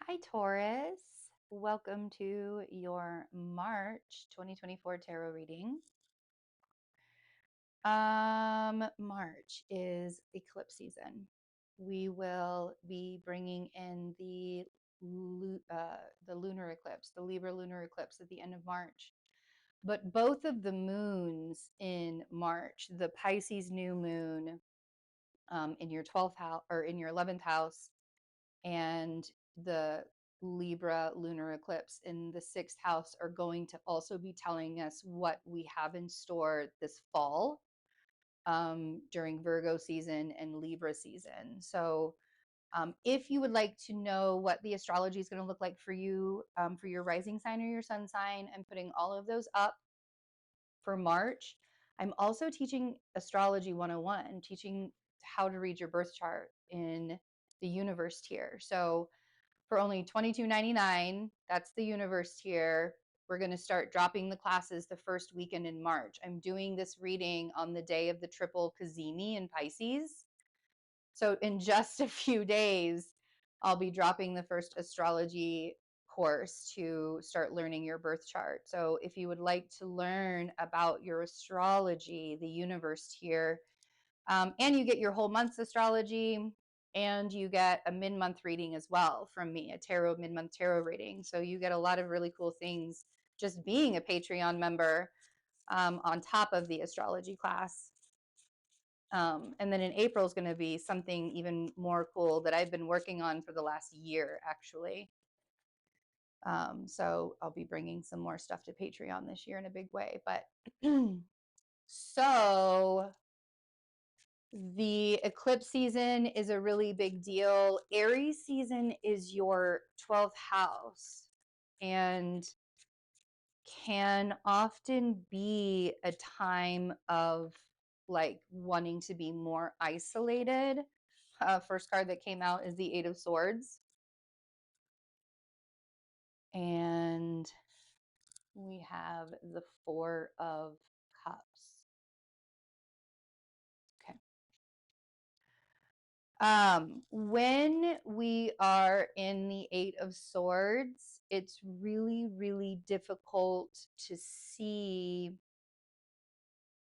Hi, Taurus. Welcome to your March 2024 tarot reading. March is eclipse season. We will be bringing in the lunar eclipse, the Libra lunar eclipse at the end of March. But both of the moons in March, the Pisces new moon in your 12th house or in your 11th house, and the Libra lunar eclipse in the 6th house are going to also be telling us what we have in store this fall during Virgo season and Libra season. So, if you would like to know what the astrology is going to look like for you, for your rising sign or your sun sign, I'm putting all of those up for March. I'm also teaching Astrology 101, teaching how to read your birth chart in the universe tier. So, for only $22.99. That's the universe tier. We're going to start dropping the classes the first weekend in March. I'm doing this reading on the day of the triple Kazemi in Pisces. So in just a few days, I'll be dropping the first astrology course to start learning your birth chart. So if you would like to learn about your astrology, the universe tier, and you get your whole month's astrology, and you get a mid-month reading as well from me, a tarot mid-month tarot reading. So you get a lot of really cool things just being a Patreon member on top of the astrology class. And then in April is going to be something even more cool that I've been working on for the last year, actually. So I'll be bringing some more stuff to Patreon this year in a big way. But so the eclipse season is a really big deal. Aries season is your 12th house and can often be a time of like wanting to be more isolated. First card that came out is the Eight of Swords. And we have the Four of Cups. When we are in the Eight of Swords, it's really, really difficult to see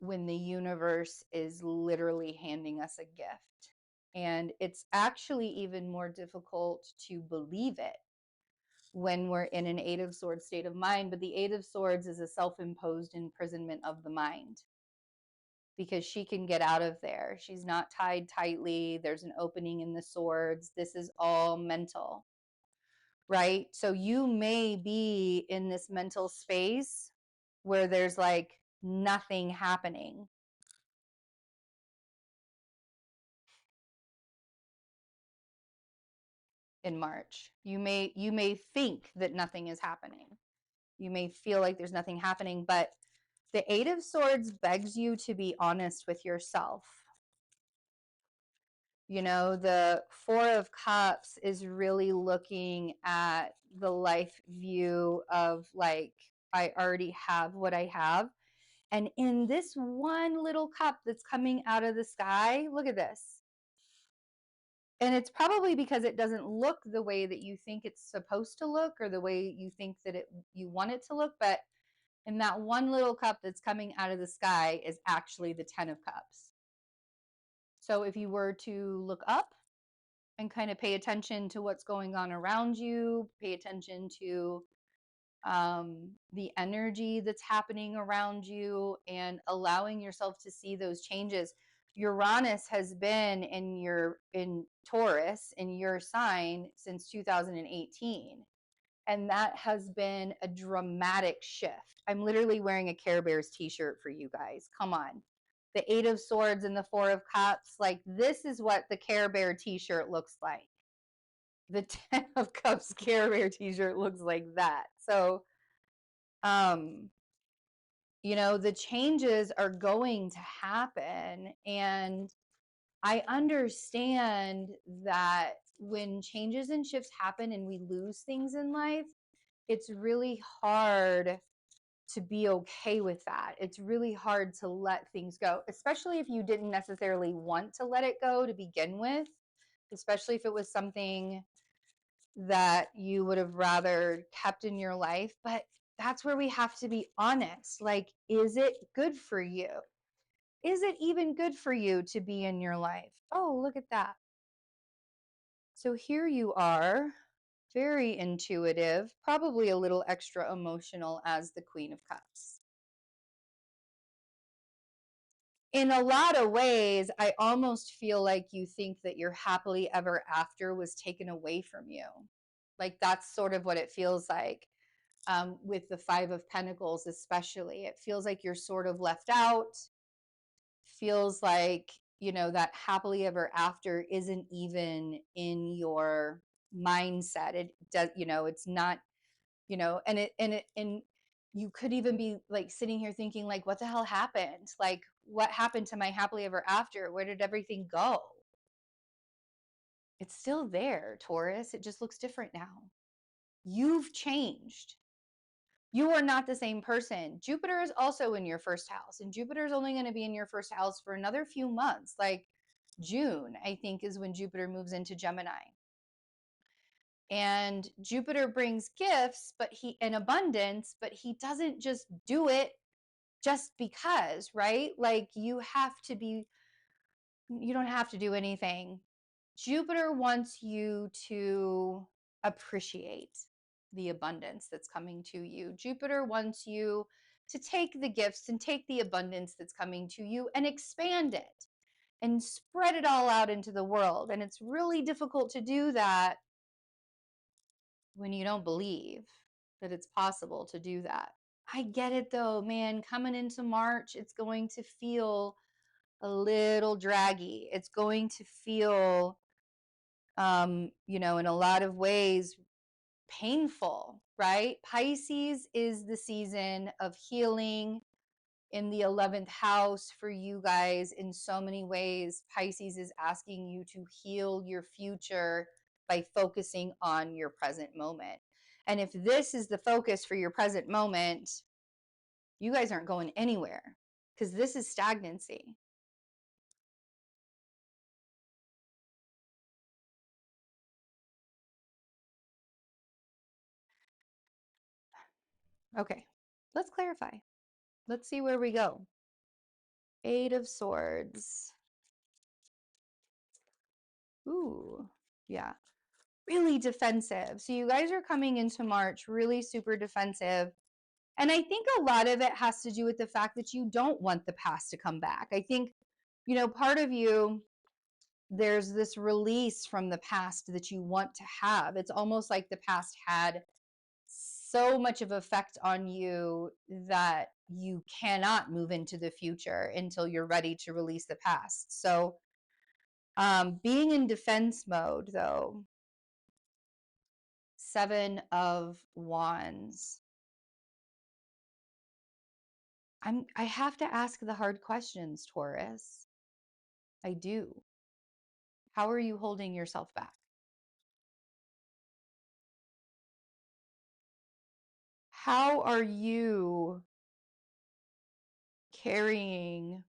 when the universe is literally handing us a gift. And it's actually even more difficult to believe it when we're in an Eight of Swords state of mind. But the Eight of Swords is a self-imposed imprisonment of the mind, because she can get out of there. She's not tied tightly. There's an opening in the swords. This is all mental, right? So you may be in this mental space where there's like nothing happening. In March, you may think that nothing is happening. You may feel like there's nothing happening, but the Eight of Swords begs you to be honest with yourself. You know, the Four of Cups is really looking at the life view of like, I already have what I have. And in this one little cup that's coming out of the sky, look at this. And it's probably because it doesn't look the way that you think it's supposed to look or the way you think that you want it to look. But in that one little cup that's coming out of the sky is actually the Ten of Cups. So if you were to look up and kind of pay attention to what's going on around you, pay attention to the energy that's happening around you, and allowing yourself to see those changes. Uranus has been in Taurus, in your sign, since 2018. And that has been a dramatic shift. I'm literally wearing a Care Bears t-shirt for you guys. Come on. The Eight of Swords and the Four of Cups, like this is what the Care Bear t-shirt looks like. The Ten of Cups Care Bear t-shirt looks like that. So, you know, the changes are going to happen. And I understand that when changes and shifts happen and we lose things in life, it's really hard to be okay with that. It's really hard to let things go, especially if you didn't necessarily want to let it go to begin with, especially if it was something that you would have rather kept in your life, but that's where we have to be honest. Like, is it good for you? Is it even good for you to be in your life? Oh, look at that. So here you are, very intuitive, probably a little extra emotional as the Queen of Cups. In a lot of ways, I almost feel like you think that your happily ever after was taken away from you. Like that's sort of what it feels like with the Five of Pentacles, especially. It feels like you're sort of left out. Feels like, you know, that happily ever after isn't even in your mindset. It does, you know, it's not, you know, and you could even be like sitting here thinking like, what the hell happened? Like, what happened to my happily ever after? Where did everything go? It's still there, Taurus. It just looks different now. You've changed. You are not the same person. Jupiter is also in your first house, and Jupiter is only going to be in your first house for another few months. Like June, I think, is when Jupiter moves into Gemini. And Jupiter brings gifts, but he in abundance, but he doesn't just do it just because, right? Like you don't have to do anything. Jupiter wants you to appreciate the abundance that's coming to you. Jupiter wants you to take the gifts and take the abundance that's coming to you and expand it and spread it all out into the world. And it's really difficult to do that when you don't believe that it's possible to do that. I get it though, man. Coming into March, it's going to feel a little draggy. It's going to feel, you know, in a lot of ways, painful, right? Pisces is the season of healing in the 11th house for you guys in so many ways. Pisces is asking you to heal your future by focusing on your present moment. And if this is the focus for your present moment, you guys aren't going anywhere because this is stagnancy. Okay, let's clarify. Let's see where we go. Eight of Swords. Ooh, yeah. Really defensive. So you guys are coming into March really super defensive. And I think a lot of it has to do with the fact that you don't want the past to come back. I think, you know, part of you, there's this release from the past that you want to have. It's almost like the past had so much of effect on you that you cannot move into the future until you're ready to release the past. So being in defense mode though, Seven of Wands. I have to ask the hard questions, Taurus. I do. How are you holding yourself back? How are you carrying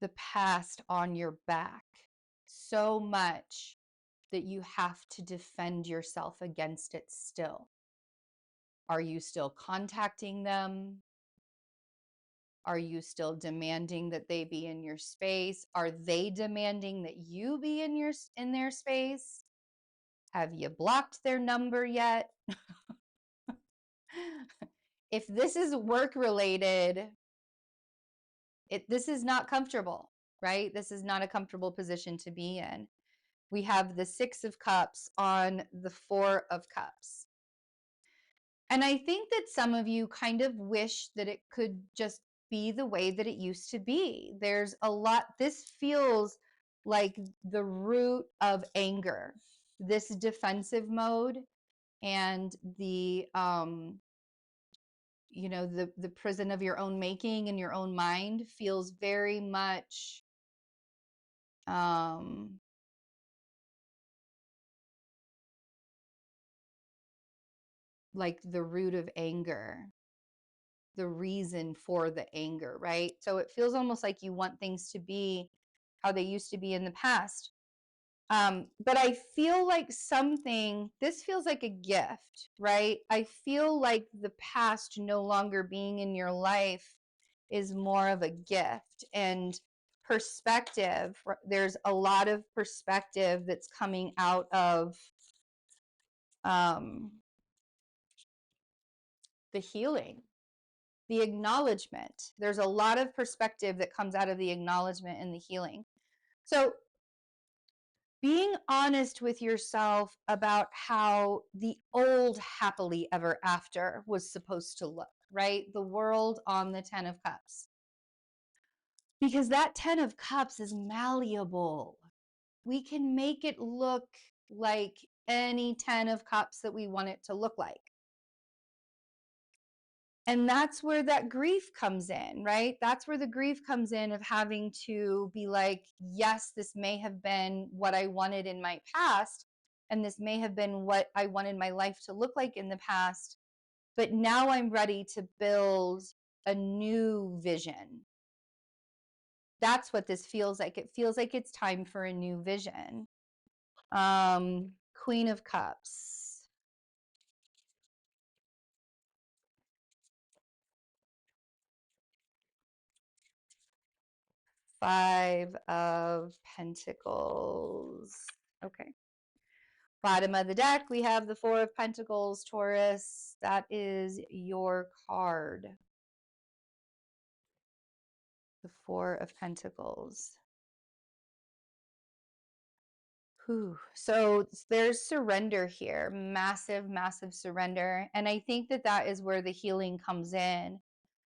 the past on your back so much that you have to defend yourself against it still? Are you still contacting them? Are you still demanding that they be in your space? Are they demanding that you be in their space? Have you blocked their number yet? If this is work related, this is not comfortable, right? This is not a comfortable position to be in. We have the Six of Cups on the Four of Cups. And I think that some of you kind of wish that it could just be the way that it used to be. There's a lot, this feels like the root of anger, this defensive mode and the you know, the prison of your own making and your own mind feels very much like the root of anger, the reason for the anger, right? So it feels almost like you want things to be how they used to be in the past. But I feel like this feels like a gift, right? I feel like the past no longer being in your life is more of a gift, and perspective. There's a lot of perspective that's coming out of the healing, the acknowledgement. There's a lot of perspective that comes out of the acknowledgement and the healing. So being honest with yourself about how the old happily ever after was supposed to look, right? The world on the 10 of Cups. Because that 10 of Cups is malleable. We can make it look like any 10 of Cups that we want it to look like. And that's where that grief comes in, right? That's where the grief comes in of having to be like, yes, this may have been what I wanted in my past, and this may have been what I wanted my life to look like in the past, but now I'm ready to build a new vision. That's what this feels like. It feels like it's time for a new vision. Queen of Cups. 5 of Pentacles. Okay. Bottom of the deck, we have the 4 of Pentacles, Taurus. That is your card. The 4 of Pentacles. Whew. So there's surrender here. Massive, massive surrender. And I think that that is where the healing comes in.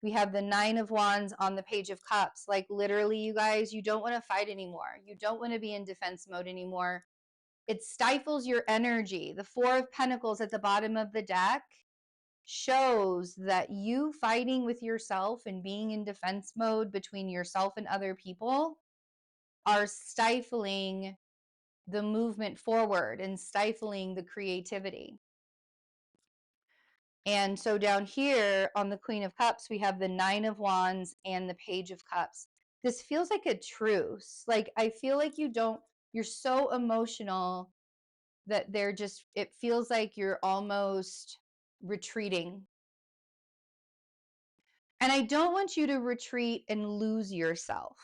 We have the 9 of Wands on the Page of Cups. Like literally, you guys, you don't want to fight anymore. You don't want to be in defense mode anymore. It stifles your energy. The 4 of Pentacles at the bottom of the deck shows that you fighting with yourself and being in defense mode between yourself and other people are stifling the movement forward and stifling the creativity. And so down here on the Queen of Cups, we have the 9 of Wands and the Page of Cups. This feels like a truce. Like I feel like you're so emotional that it feels like you're almost retreating. And I don't want you to retreat and lose yourself.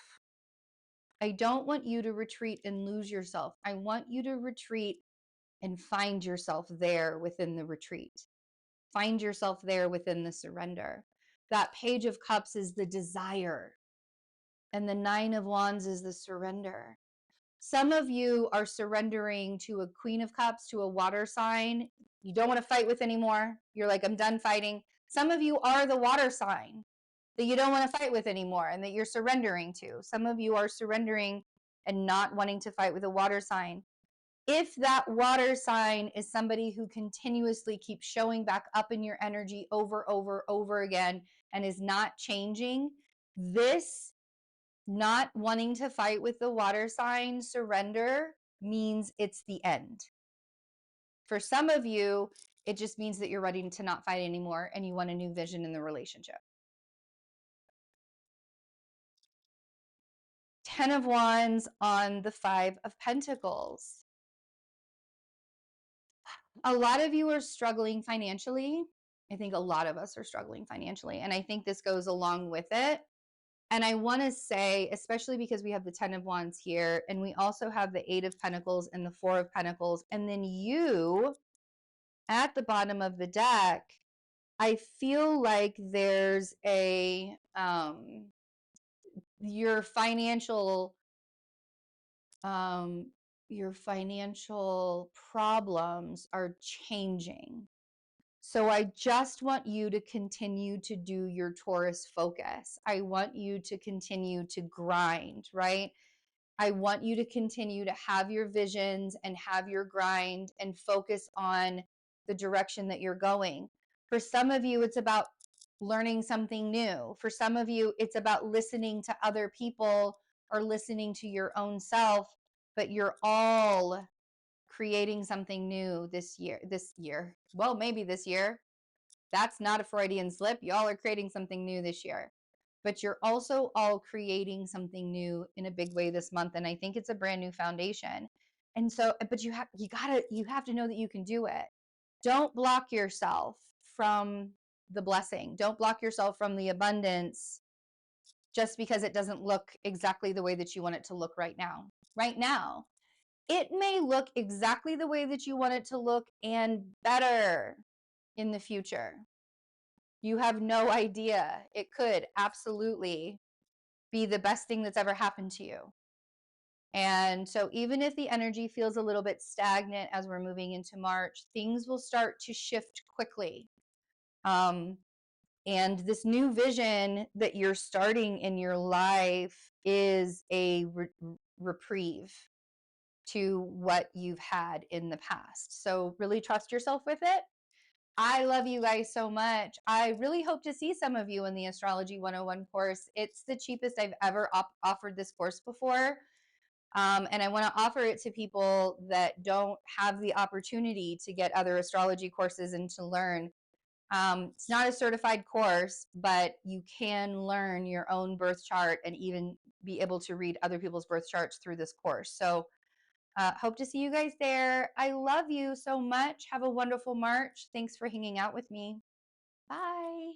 I don't want you to retreat and lose yourself. I want you to retreat and find yourself there within the retreat. Find yourself there within the surrender. That Page of Cups is the desire, and the 9 of Wands is the surrender. Some of you are surrendering to a Queen of Cups, to a water sign. You don't want to fight with anymore. You're like, I'm done fighting. Some of you are the water sign that you don't want to fight with anymore and that you're surrendering to. Some of you are surrendering and not wanting to fight with a water sign. If that water sign is somebody who continuously keeps showing back up in your energy over again and is not changing, this not wanting to fight with the water sign surrender means it's the end. For some of you, it just means that you're ready to not fight anymore and you want a new vision in the relationship. 10 of Wands on the 5 of Pentacles. A lot of you are struggling financially. I think a lot of us are struggling financially, and I think this goes along with it. And I want to say, especially because we have the 10 of Wands here, and we also have the 8 of Pentacles and the 4 of Pentacles, and then you at the bottom of the deck, I feel like there's your financial problems are changing. So I just want you to continue to do your Taurus focus. I want you to continue to grind, right? I want you to continue to have your visions and have your grind and focus on the direction that you're going. For some of you, it's about learning something new. For some of you, it's about listening to other people or listening to your own self, but you're all creating something new this year. Well, maybe this year. That's not a Freudian slip. Y'all are creating something new this year. But you're also all creating something new in a big way this month. And I think it's a brand new foundation. And so, but you have to know that you can do it. Don't block yourself from the blessing. Don't block yourself from the abundance just because it doesn't look exactly the way that you want it to look right now. Right now, it may look exactly the way that you want it to look and better in the future. You have no idea. It could absolutely be the best thing that's ever happened to you. And so, even if the energy feels a little bit stagnant as we're moving into March, things will start to shift quickly. And this new vision that you're starting in your life is a reprieve to what you've had in the past. So, really trust yourself with it. I love you guys so much. I really hope to see some of you in the Astrology 101 course. It's the cheapest I've ever offered this course before. And I want to offer it to people that don't have the opportunity to get other astrology courses and to learn. It's not a certified course, but you can learn your own birth chart and even be able to read other people's birth charts through this course. So hope to see you guys there. I love you so much. Have a wonderful March. Thanks for hanging out with me. Bye.